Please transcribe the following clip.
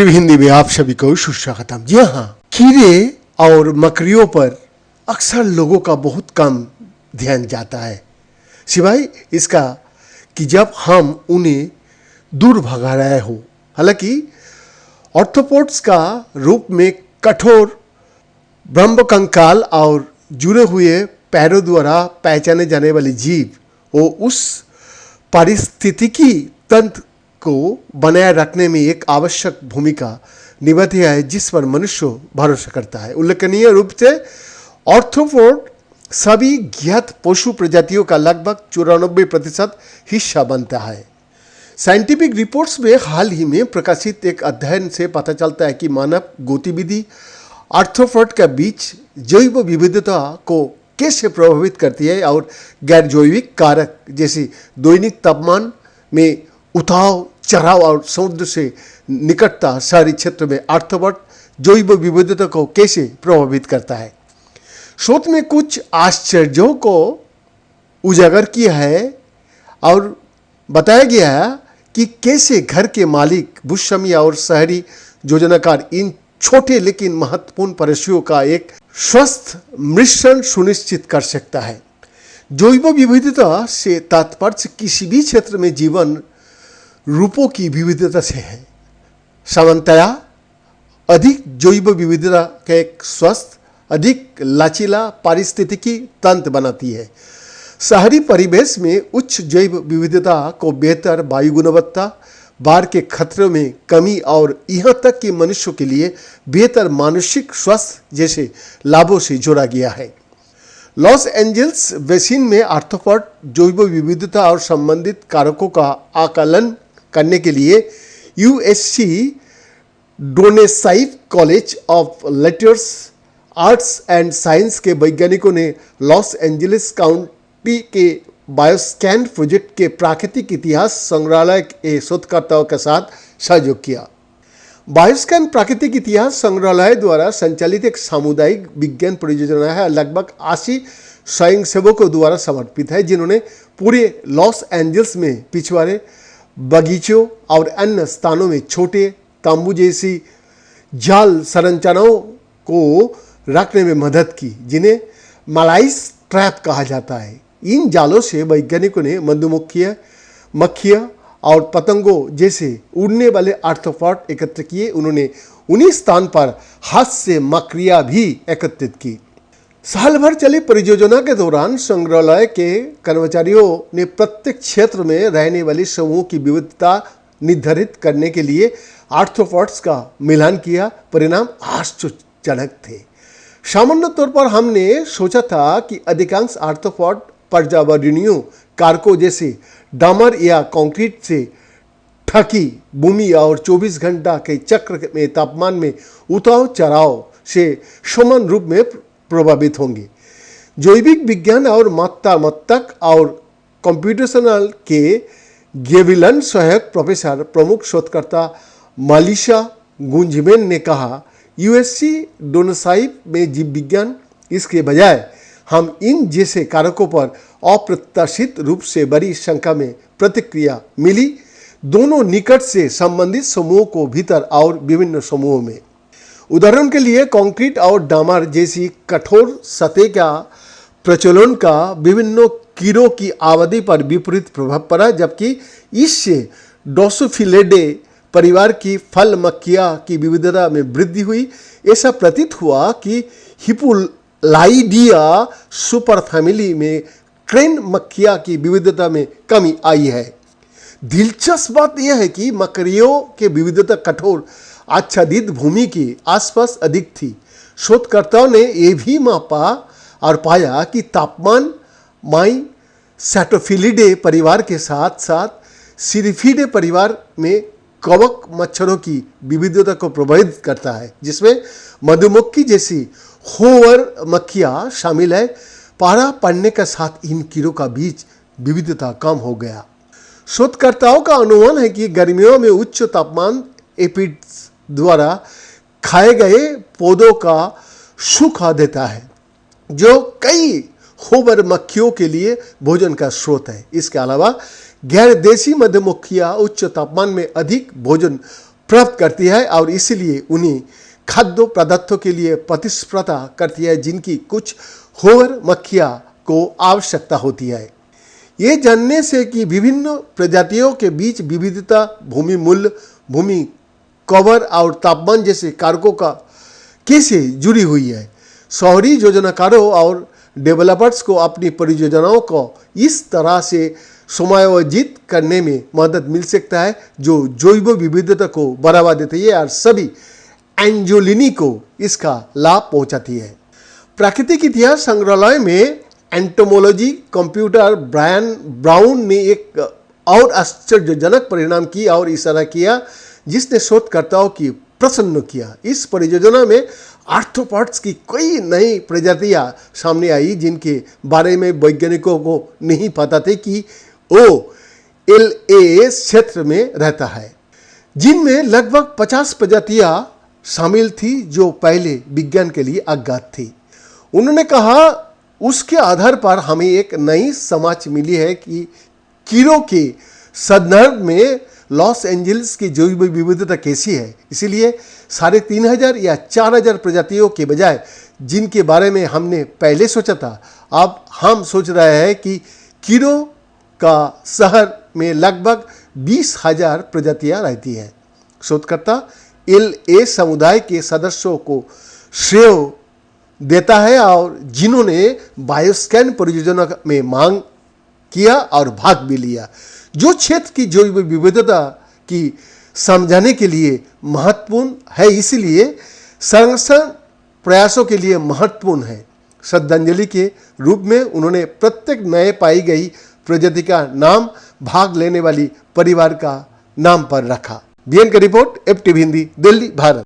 TV Hindi में आप सभी को सुस्वागतम। जी हाँ, कीड़े और मकड़ियों पर अक्सर लोगों का बहुत कम ध्यान जाता है, सिवाय इसका कि जब हम उन्हें दूर भगा रहे हो। हालांकि ऑर्थ्रोपोड्स का रूप में कठोर ब्रह्मकंकाल और जुड़े हुए पैरों द्वारा पहचाने जाने वाली जीव वो उस पारिस्थितिकी तंत्र को बनाए रखने में एक आवश्यक भूमिका निभाती है जिस पर मनुष्य भरोसा करता है। उल्लेखनीय रूप से ऑर्थ्रोपोड सभी ज्ञात पशु प्रजातियों का लगभग 94% हिस्सा बनता है। साइंटिफिक रिपोर्ट्स में हाल ही में प्रकाशित एक अध्ययन से पता चलता है कि मानव गतिविधि आर्थ्रोपोड के बीच जैव विविधता को कैसे प्रभावित करती है और गैर जैविक कारक जैसे दैनिक तापमान में उतार चढ़ाव और समुद्र से निकटता शहरी क्षेत्र में आर्थ्रोपोड जैव विविधता को कैसे प्रभावित करता है। शोध में कुछ आश्चर्यों को उजागर किया है और बताया गया है कि कैसे घर के मालिक, भूस्वामी और शहरी योजनाकार इन छोटे लेकिन महत्वपूर्ण परिस्थितियों का एक स्वस्थ मिश्रण सुनिश्चित कर सकता है। जैव विविधता से तात्पर्य किसी भी क्षेत्र में जीवन रूपों की विविधता से है। सामान्यतया अधिक जैव विविधता का एक स्वस्थ, अधिक लचीला पारिस्थितिकी तंत्र बनाती है। शहरी परिवेश में उच्च जैव विविधता को बेहतर वायु गुणवत्ता, बाढ़ के खतरों में कमी और यहाँ तक कि मनुष्यों के लिए बेहतर मानसिक स्वास्थ्य जैसे लाभों से जोड़ा गया है। लॉस एंजल्स बेसिन में आर्थ्रोपोड जैव विविधता और संबंधित कारकों का आकलन करने के लिए USC Dornsife college of letters, arts and science के वैज्ञानिकों ने लॉस एंजलिस काउंटी के बायोस्कैन प्रोजेक्ट के प्राकृतिक इतिहास संग्रहालय के शोधकर्ताओं के साथ सहयोग किया। बायोस्कैन प्राकृतिक इतिहास संग्रहालय द्वारा संचालित एक सामुदायिक विज्ञान परियोजना है। लगभग 80 स्वयंसेवकों द्वारा समर्पित है जिन्होंने पूरे लॉस एंजल्स में पिछवाड़े, बगीचों और अन्य स्थानों में छोटे तंबू जैसी जाल संरचनाओं को रखने में मदद की, जिन्हें मलाइस ट्रैप कहा जाता है। इन जालों से वैज्ञानिकों ने मधुमक्खियाँ, मक्खियाँ और पतंगों जैसे उड़ने वाले आर्थ्रोपोड एकत्र किए। उन्होंने उन्हीं स्थान पर हाथ से मकड़ियाँ भी एकत्रित की। साल भर चली परियोजना के दौरान संग्रहालय के कर्मचारियों ने प्रत्येक क्षेत्र में रहने वाली समूह की विविधता निर्धारित करने के लिए आर्थ्रोपोड्स का मिलान किया। परिणाम आश्चर्यजनक थे। सामान्य तौर पर हमने सोचा था कि अधिकांश आर्थ्रोपोड पर्यावरणीय कारकों जैसे डामर या कंक्रीट से ढकी भूमि और 24 घंटा के चक्र में तापमान में उतार चढ़ाव से समान रूप में प्रभावित होंगे। जैविक विज्ञान और मात्रात्मक और कंप्यूटेशनल के गेविलन सहायक प्रोफेसर प्रमुख शोधकर्ता मालिशा गुंजमेन ने कहा, यूएससी डोनेसाइव में जीव विज्ञान इसके बजाय हम इन जैसे कारकों पर अप्रत्याशित रूप से बड़ी संख्या में प्रतिक्रिया मिली, दोनों निकट से संबंधित समूहों को भीतर और विभिन्न समूहों में। उदाहरण के लिए कंक्रीट और डामर जैसी कठोर सतह का प्रचलन का विभिन्न कीड़ों की आबादी पर विपरीत प्रभाव पड़ा, जबकि इससे ड्रोसोफिलिडे परिवार की फल मक्खियाँ की विविधता में वृद्धि हुई। ऐसा प्रतीत हुआ कि हिप्पोलाइडिया सुपर फैमिली में क्रेन मक्खियाँ की विविधता में कमी आई है। दिलचस्प बात यह है कि मकड़ियों की विविधता कठोर आच्छादित भूमि के आसपास अधिक थी। शोधकर्ताओं ने यह भी मापा और पाया कि तापमान माइसेटोफिलिडे परिवार के साथ साथ सिरिफिडे परिवार में कवक मच्छरों की विविधता को प्रभावित करता है, जिसमें मधुमक्खी जैसी होवर मक्खियाँ शामिल है। पारा पड़ने के साथ इन कीड़ों का बीच विविधता कम हो गया। शोधकर्ताओं का अनुमान है कि गर्मियों में उच्च तापमान एपिड्स द्वारा खाए गए पौधों का सूखा देता है, जो कई होवर मक्खियों के लिए भोजन का स्रोत है। इसके अलावा गैर देशी मधुमक्खियाँ उच्च तापमान में अधिक भोजन प्राप्त करती है और इसलिए उन्हें खाद्य पदार्थों के लिए प्रतिस्पर्धा करती है जिनकी कुछ होर मक्खियाँ को आवश्यकता होती है। ये जानने से कि विभिन्न प्रजातियों के बीच विविधता भूमि मूल्य, भूमि कवर और तापमान जैसे कारकों का कैसे जुड़ी हुई है, शहरी योजनाकारों और डेवलपर्स को अपनी परियोजनाओं को इस तरह से समायोजित करने में मदद मिल सकता है जो जैव विविधता को बढ़ावा देती है और सभी एंजोलिनी को इसका लाभ पहुंचाती है। प्राकृतिक इतिहास संग्रहालय में एंटोमोलॉजी कंप्यूटर ब्रायन ब्राउन ने एक और आश्चर्यजनक परिणाम की और इशारा किया जिसने शोधकर्ताओं की प्रसन्न किया। इस परियोजना में आर्थ्रोपॉड्स की कई नई प्रजातियां सामने आई जिनके बारे में वैज्ञानिकों को नहीं पता थे कि वो LAS क्षेत्र में रहता है, जिनमें लगभग 50 प्रजातियां शामिल थी जो पहले विज्ञान के लिए अज्ञात थी। उन्होंने कहा उसके आधार पर हमें एक नई समझ मिली है कि कीड़ों के संदर्भ में लॉस एंजल्स की जैव विविधता कैसी है। इसीलिए 3500 या 4000 प्रजातियों के बजाय जिनके बारे में हमने पहले सोचा था, अब हम सोच रहे हैं कि कीड़ों का शहर में लगभग 20,000 प्रजातियां रहती हैं। शोधकर्ता LA समुदाय के सदस्यों को श्रेय देता है और जिन्होंने बायोस्कैन परियोजना में मांग किया और भाग भी लिया, जो क्षेत्र की जैव विविधता की समझाने के लिए महत्वपूर्ण है, इसलिए संरक्षण प्रयासों के लिए महत्वपूर्ण है। श्रद्धांजलि के रूप में उन्होंने प्रत्येक नए पाई गई प्रजाति का नाम भाग लेने वाली परिवार का नाम पर रखा। BN की रिपोर्ट, FTV हिंदी, दिल्ली, भारत।